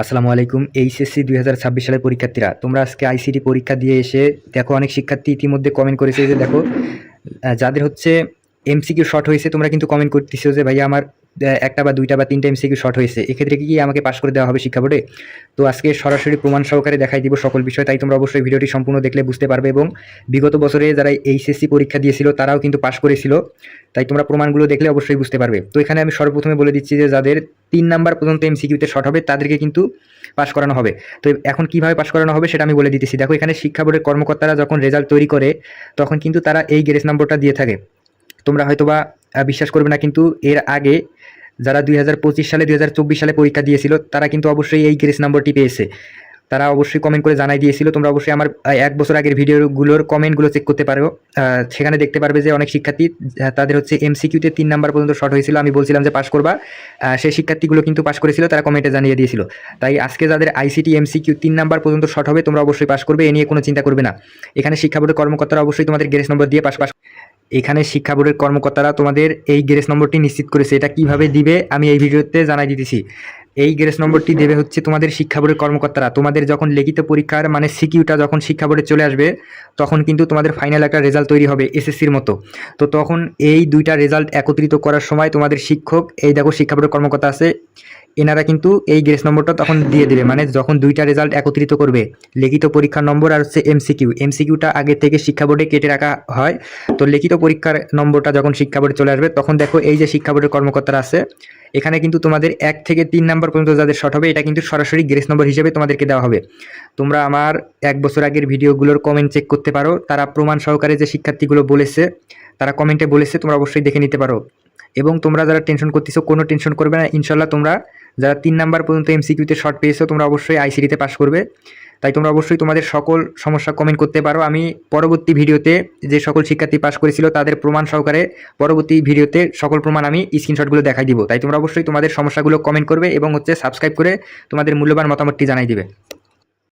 আসসালামু আলাইকুম। এইচএসসি ২০২৬ সালের পরীক্ষার্থীরা, তোমরা আজকে আইসিটি পরীক্ষা দিয়ে এসে দেখো অনেক শিক্ষার্থী ইতিমধ্যে কমেন্ট করেছে যে দেখো যাদের হচ্ছে এমসিকিউ শর্ট হয়েছে, তোমরা কিন্তু কমেন্ট করতেছো যে ভাইয়া আমার একটা বা দুইটা বা তিনটা এমসিকিউ শর্ট হয়েছে, এক্ষেত্রে কি আমাকে পাস করে দেওয়া হবে শিক্ষা বোর্ডে? তো আজকে সরাসরি প্রমাণ সহকারে দেখাই দিব সকল বিষয়, তাই তোমরা অবশ্যই ভিডিওটি সম্পূর্ণ দেখলে বুঝতে পারবে। এবং বিগত বছরে যারা এইচএসসি পরীক্ষা দিয়েছিল তারাও কিন্তু পাস করেছিল, তাই তোমরা প্রমাণগুলো দেখলে অবশ্যই বুঝতে পারবে। তো এখানে আমি সর্বপ্রথমে বলে দিচ্ছি যে যাদের ৩ নাম্বার পর্যন্ত এমসিকিউতে শর্ট হবে তাদেরকে কিন্তু পাস করানো হবে। তো এখন কিভাবে পাস করানো হবে সেটা আমি বলে দিতেছি। দেখো, এখানে শিক্ষা বোর্ডের কর্মকর্তারা যখন রেজাল্ট তৈরি করে তখন কিন্তু তারা এই গ্রেস নম্বরটা দিয়ে থাকে। তোমরা হয়তোবা বিশ্বাস করবে না, কিন্তু এর আগে যারা ২০২৫ সালে ২০২৪ সালে পরীক্ষা দিয়েছিল তারা কিন্তু অবশ্যই এই গ্রেস নম্বরটি পেয়েছে। তারা অবশ্যই কমেন্ট করে জানাই দিয়েছিল। তোমরা অবশ্যই আমার ১ বছর আগের ভিডিওগুলোর কমেন্টগুলো চেক করতে পারো। সেখানে দেখতে পারবে যে অনেক শিক্ষার্থী তাদের হচ্ছে এমসিকিউতে ৩ নাম্বার পর্যন্ত শর্ট হয়েছিল। আমি বলছিলাম যে পাস করবা, সেই শিক্ষার্থীগুলো কিন্তু পাস করেছিল, তারা কমেন্টে জানিয়ে দিয়েছিল। তাই আজকে যাদের আইসিটি এমসিকিউ ৩ নাম্বার পর্যন্ত শর্ট হবে তোমরা অবশ্যই পাস করবে, এ নিয়ে কোনো চিন্তা করবে না। এখানে শিক্ষা বোর্ডের কর্মকর্তারা অবশ্যই তোমাদের গ্রেস নম্বর দিয়ে পাস এখানে শিক্ষা বোর্ডের কর্মকর্তারা তোমাদের এই গ্রেস নম্বরটি নিশ্চিত করেছে। এটা কিভাবে দিবে আমি এই ভিডিওতে জানাই দিতেছি। এই গ্রেস নম্বরটি দেবে হচ্ছে তোমাদের শিক্ষা বোর্ডের কর্মকর্তারা। তোমাদের যখন লিখিত পরীক্ষার মানে সিকিউটা যখন শিক্ষা বোর্ডে চলে আসবে তখন কিন্তু তোমাদের ফাইনাল একটা রেজাল্ট তৈরি হবে এসএসসির মতো। তো তখন এই দুইটা রেজাল্ট একত্রিত করার সময় তোমাদের শিক্ষক, এই দেখো শিক্ষা বোর্ডের কর্মকর্তা আছে, এনারা কিন্তু এই গ্রেস নম্বরটা তখন দিয়ে দেবে। মানে যখন দুইটা রেজাল্ট একত্রিত করবে, লিখিত পরীক্ষার নম্বর আর হচ্ছে এমসিকিউটা আগে থেকে শিক্ষা বোর্ডে কেটে রাখা হয়। তো লিখিত পরীক্ষার নম্বরটা যখন শিক্ষা বোর্ডে চলে আসবে তখন দেখো এই যে শিক্ষা বোর্ডের কর্মকর্তারা আছে, এখানে কিন্তু তোমাদের ১ থেকে ৩ নাম্বার পর্যন্ত যাদের শর্ট হবে এটা কিন্তু সরাসরি গ্রেস নম্বর হিসেবে তোমাদেরকে দেওয়া হবে। তোমরা আমার ১ বছর আগের ভিডিওগুলোর কমেন্ট চেক করতে পারো, তারা প্রমাণ সহকারে যে শিক্ষার্থীগুলো বলেছে, তারা কমেন্টে বলেছে, তোমরা অবশ্যই দেখে নিতে পারো। এবং তোমরা যারা টেনশন করতেছো, কোনো টেনশন করবে না, ইনশাল্লাহ তোমরা যারা ৩ নাম্বার পর্যন্ত এমসিকিউতে শর্ট পেয়েছো তোমরা অবশ্যই আইসিটিতে পাস করবে। তাই তোমরা অবশ্যই তোমাদের সকল সমস্যা কমেন্ট করতে পারো। আমি পরবর্তী ভিডিওতে যে সকল শিক্ষার্থী পাস করেছিল তাদের প্রমাণ সহকারে পরবর্তী ভিডিওতে সকল প্রমাণ আমি স্ক্রিনশটগুলো দেখাই দিব। তাই তোমরা অবশ্যই তোমাদের সমস্যাগুলো কমেন্ট করবে এবং হচ্ছে সাবস্ক্রাইব করে তোমাদের মূল্যবান মতামতটি জানাই দিবে।